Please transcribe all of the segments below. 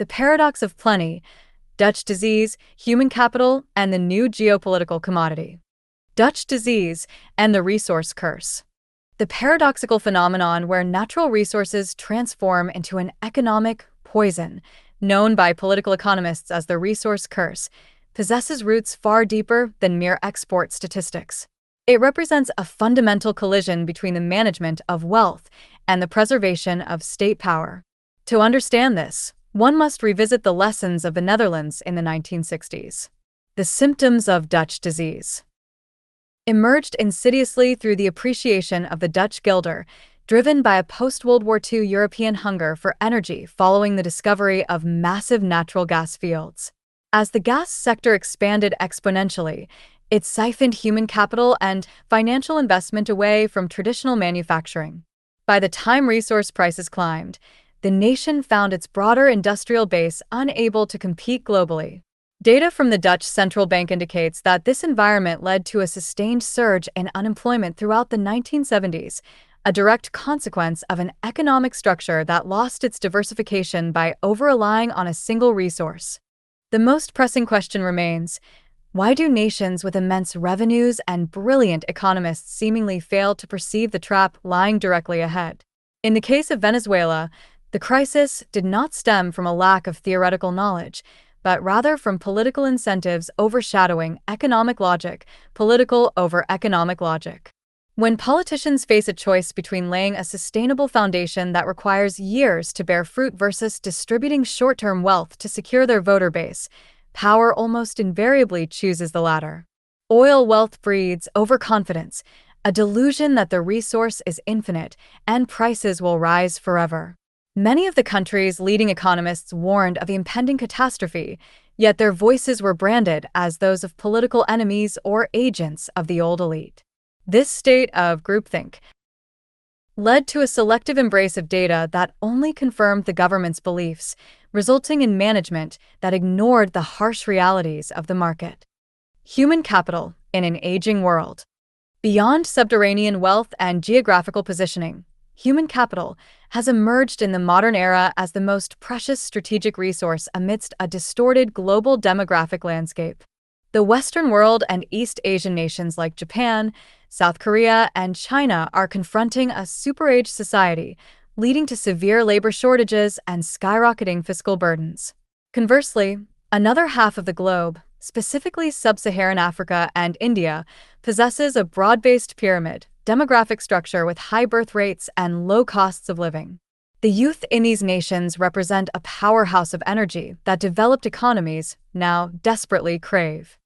The paradox of plenty, Dutch disease, human capital, and the new geopolitical commodity. Dutch disease and the resource curse. The paradoxical phenomenon where natural resources transform into an economic poison, known by political economists as the resource curse, possesses roots far deeper than mere export statistics. It represents a fundamental collision between the management of wealth and the preservation of state power. To understand this, one must revisit the lessons of the Netherlands in the 1960s. The symptoms of Dutch disease emerged insidiously through the appreciation of the Dutch guilder, driven by a post-World War II European hunger for energy following the discovery of massive natural gas fields. As the gas sector expanded exponentially, it siphoned human capital and financial investment away from traditional manufacturing. By the time resource prices climbed, the nation found its broader industrial base unable to compete globally. Data from the Dutch central bank indicates that this environment led to a sustained surge in unemployment throughout the 1970s, a direct consequence of an economic structure that lost its diversification by over-relying on a single resource. The most pressing question remains: why do nations with immense revenues and brilliant economists seemingly fail to perceive the trap lying directly ahead? In the case of Venezuela, the crisis did not stem from a lack of theoretical knowledge, but rather from political incentives overshadowing economic logic, political over economic logic. When politicians face a choice between laying a sustainable foundation that requires years to bear fruit versus distributing short-term wealth to secure their voter base, power almost invariably chooses the latter. Oil wealth breeds overconfidence, a delusion that the resource is infinite and prices will rise forever. Many of the country's leading economists warned of the impending catastrophe, yet their voices were branded as those of political enemies or agents of the old elite. This state of groupthink led to a selective embrace of data that only confirmed the government's beliefs, resulting in management that ignored the harsh realities of the market. Human capital in an aging world. Beyond subterranean wealth and geographical positioning, human capital has emerged in the modern era as the most precious strategic resource amidst a distorted global demographic landscape. The Western world and East Asian nations like Japan, South Korea, and China are confronting a superage society, leading to severe labor shortages and skyrocketing fiscal burdens. Conversely, another half of the globe, specifically sub-Saharan Africa and India, possesses a broad-based pyramid demographic structure with high birth rates and low costs of living. The youth in these nations represent a powerhouse of energy that developed economies now desperately crave.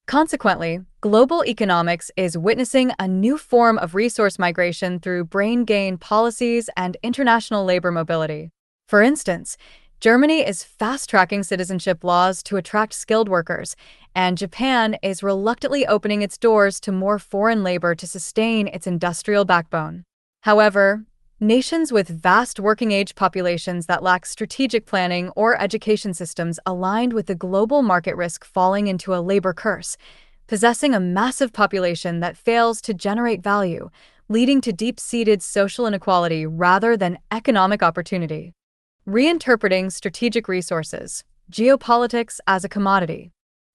Consequently, global economics is witnessing a new form of resource migration through brain gain policies and international labor mobility. For instance, Germany is fast-tracking citizenship laws to attract skilled workers, and Japan is reluctantly opening its doors to more foreign labor to sustain its industrial backbone. However, nations with vast working-age populations that lack strategic planning or education systems aligned with the global market risk falling into a labor curse, possessing a massive population that fails to generate value, leading to deep-seated social inequality rather than economic opportunity. Reinterpreting strategic resources, geopolitics as a commodity.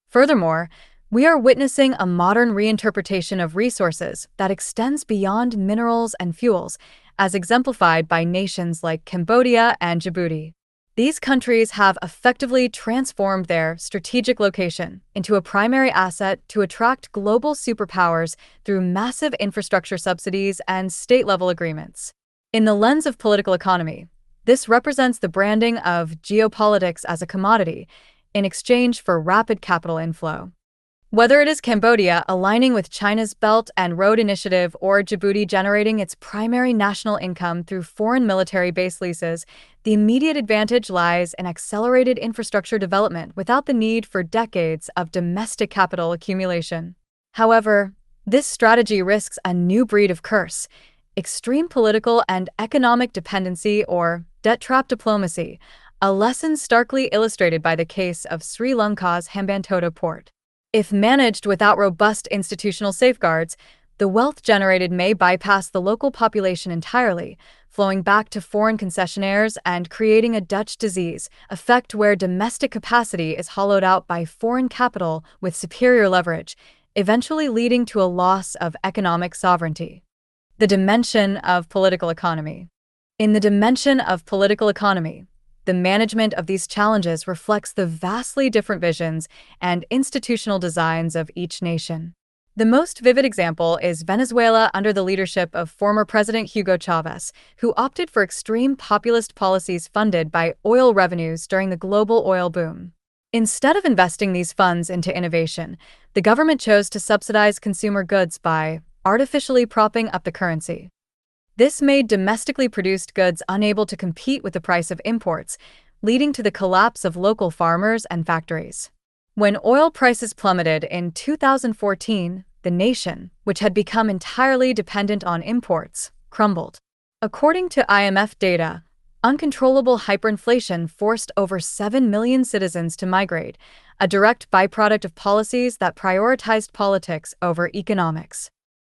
Furthermore, we are witnessing a modern reinterpretation of resources that extends beyond minerals and fuels, as exemplified by nations like Cambodia and Djibouti. These countries have effectively transformed their strategic location into a primary asset to attract global superpowers through massive infrastructure subsidies and state-level agreements. In the lens of political economy, this represents the branding of geopolitics as a commodity in exchange for rapid capital inflow. Whether it is Cambodia aligning with China's Belt and Road Initiative or Djibouti generating its primary national income through foreign military base leases, the immediate advantage lies in accelerated infrastructure development without the need for decades of domestic capital accumulation. However, this strategy risks a new breed of curse: extreme political and economic dependency or debt-trap diplomacy, a lesson starkly illustrated by the case of Sri Lanka's Hambantota port. If managed without robust institutional safeguards, the wealth generated may bypass the local population entirely, flowing back to foreign concessionaires and creating a Dutch disease effect where domestic capacity is hollowed out by foreign capital with superior leverage, eventually leading to a loss of economic sovereignty. The dimension of political economy. In the dimension of political economy, the management of these challenges reflects the vastly different visions and institutional designs of each nation. The most vivid example is Venezuela under the leadership of former President Hugo Chavez, who opted for extreme populist policies funded by oil revenues during the global oil boom. Instead of investing these funds into innovation, the government chose to subsidize consumer goods by artificially propping up the currency. This made domestically produced goods unable to compete with the price of imports, leading to the collapse of local farmers and factories. When oil prices plummeted in 2014, the nation, which had become entirely dependent on imports, crumbled. According to IMF data, uncontrollable hyperinflation forced over 7 million citizens to migrate, a direct byproduct of policies that prioritized politics over economics.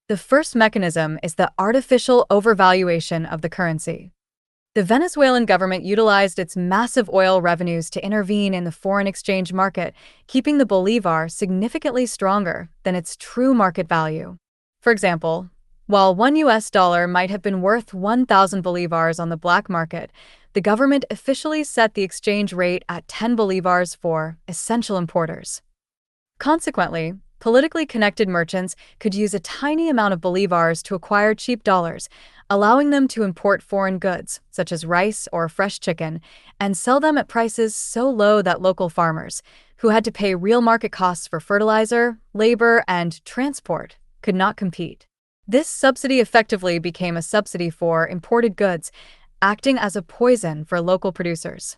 The first mechanism is the artificial overvaluation of the currency. The Venezuelan government utilized its massive oil revenues to intervene in the foreign exchange market, keeping the bolivar significantly stronger than its true market value. For example, while $1 might have been worth 1,000 bolivars on the black market, the government officially set the exchange rate at 10 bolivars for essential importers. Consequently, politically connected merchants could use a tiny amount of bolivars to acquire cheap dollars, allowing them to import foreign goods, such as rice or fresh chicken, and sell them at prices so low that local farmers, who had to pay real market costs for fertilizer, labor, and transport, could not compete. This subsidy effectively became a subsidy for imported goods, acting as a poison for local producers.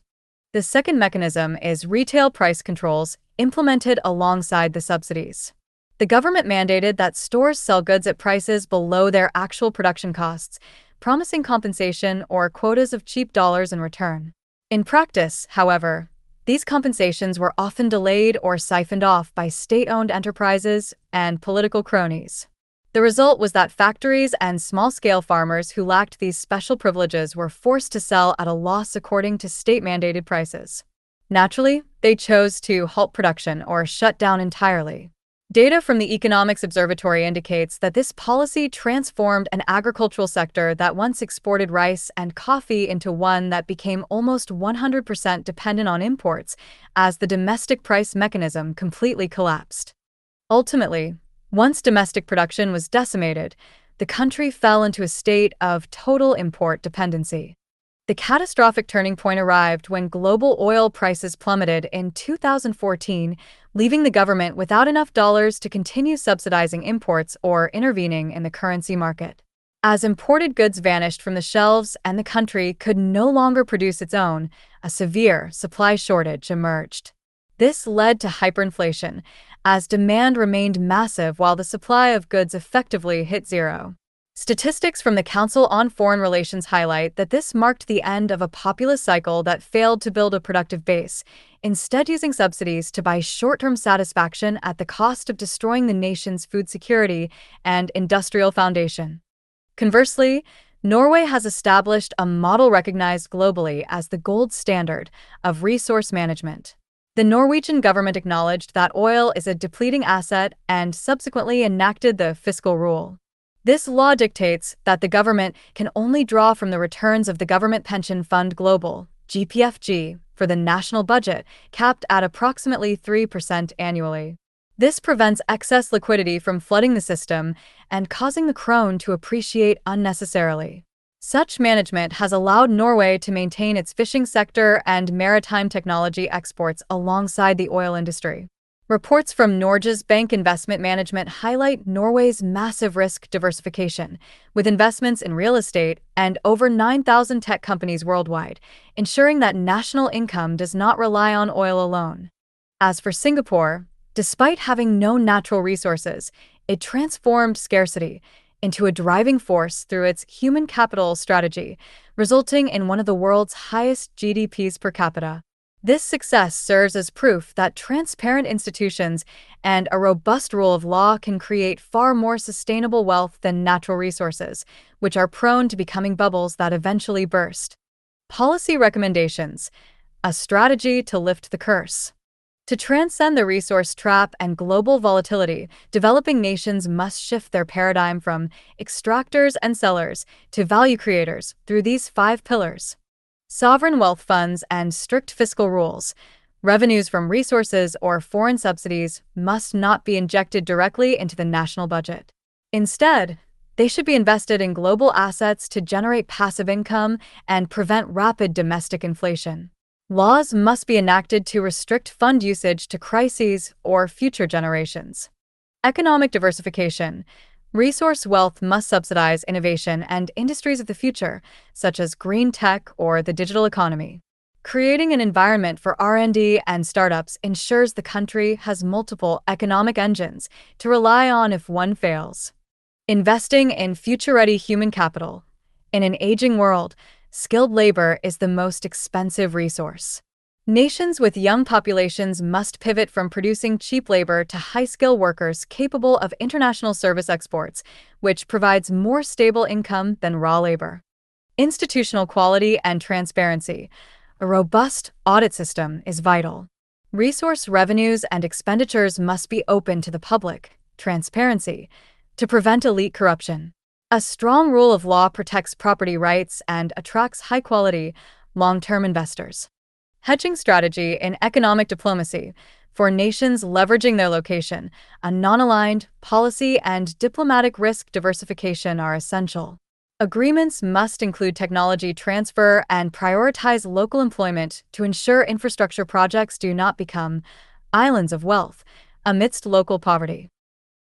The second mechanism is retail price controls implemented alongside the subsidies. The government mandated that stores sell goods at prices below their actual production costs, promising compensation or quotas of cheap dollars in return. In practice, however, these compensations were often delayed or siphoned off by state-owned enterprises and political cronies. The result was that factories and small-scale farmers who lacked these special privileges were forced to sell at a loss according to state-mandated prices. Naturally, they chose to halt production or shut down entirely. Data from the Economics Observatory indicates that this policy transformed an agricultural sector that once exported rice and coffee into one that became almost 100% dependent on imports as the domestic price mechanism completely collapsed. Ultimately, once domestic production was decimated, the country fell into a state of total import dependency. The catastrophic turning point arrived when global oil prices plummeted in 2014, leaving the government without enough dollars to continue subsidizing imports or intervening in the currency market. As imported goods vanished from the shelves and the country could no longer produce its own, a severe supply shortage emerged. This led to hyperinflation, as demand remained massive while the supply of goods effectively hit zero. Statistics from the Council on Foreign Relations highlight that this marked the end of a populist cycle that failed to build a productive base, instead using subsidies to buy short-term satisfaction at the cost of destroying the nation's food security and industrial foundation. Conversely, Norway has established a model recognized globally as the gold standard of resource management. The Norwegian government acknowledged that oil is a depleting asset and subsequently enacted the fiscal rule. This law dictates that the government can only draw from the returns of the Government Pension Fund Global, GPFG, for the national budget, capped at approximately 3% annually. This prevents excess liquidity from flooding the system and causing the krone to appreciate unnecessarily. Such management has allowed Norway to maintain its fishing sector and maritime technology exports alongside the oil industry. Reports from Norges Bank Investment Management highlight Norway's massive risk diversification, with investments in real estate and over 9,000 tech companies worldwide, ensuring that national income does not rely on oil alone. As for Singapore, despite having no natural resources, it transformed scarcity into a driving force through its human capital strategy, resulting in one of the world's highest GDPs per capita. This success serves as proof that transparent institutions and a robust rule of law can create far more sustainable wealth than natural resources, which are prone to becoming bubbles that eventually burst. Policy recommendations: a strategy to lift the curse. To transcend the resource trap and global volatility, developing nations must shift their paradigm from extractors and sellers to value creators through these 5 pillars. Sovereign wealth funds and strict fiscal rules. Revenues from resources or foreign subsidies must not be injected directly into the national budget. Instead, they should be invested in global assets to generate passive income and prevent rapid domestic inflation. Laws must be enacted to restrict fund usage to crises or future generations. Economic diversification. Resource wealth must subsidize innovation and industries of the future, such as green tech or the digital economy. Creating an environment for R&D and startups ensures the country has multiple economic engines to rely on if one fails. Investing in future-ready human capital. In an aging world, skilled labor is the most expensive resource. Nations with young populations must pivot from producing cheap labor to high-skill workers capable of international service exports, which provides more stable income than raw labor. Institutional quality and transparency. A robust audit system is vital. Resource revenues and expenditures must be open to the public, transparency, to prevent elite corruption. A strong rule of law protects property rights and attracts high-quality, long-term investors. Hedging strategy in economic diplomacy. For nations leveraging their location, a non-aligned policy and diplomatic risk diversification are essential. Agreements must include technology transfer and prioritize local employment to ensure infrastructure projects do not become islands of wealth amidst local poverty.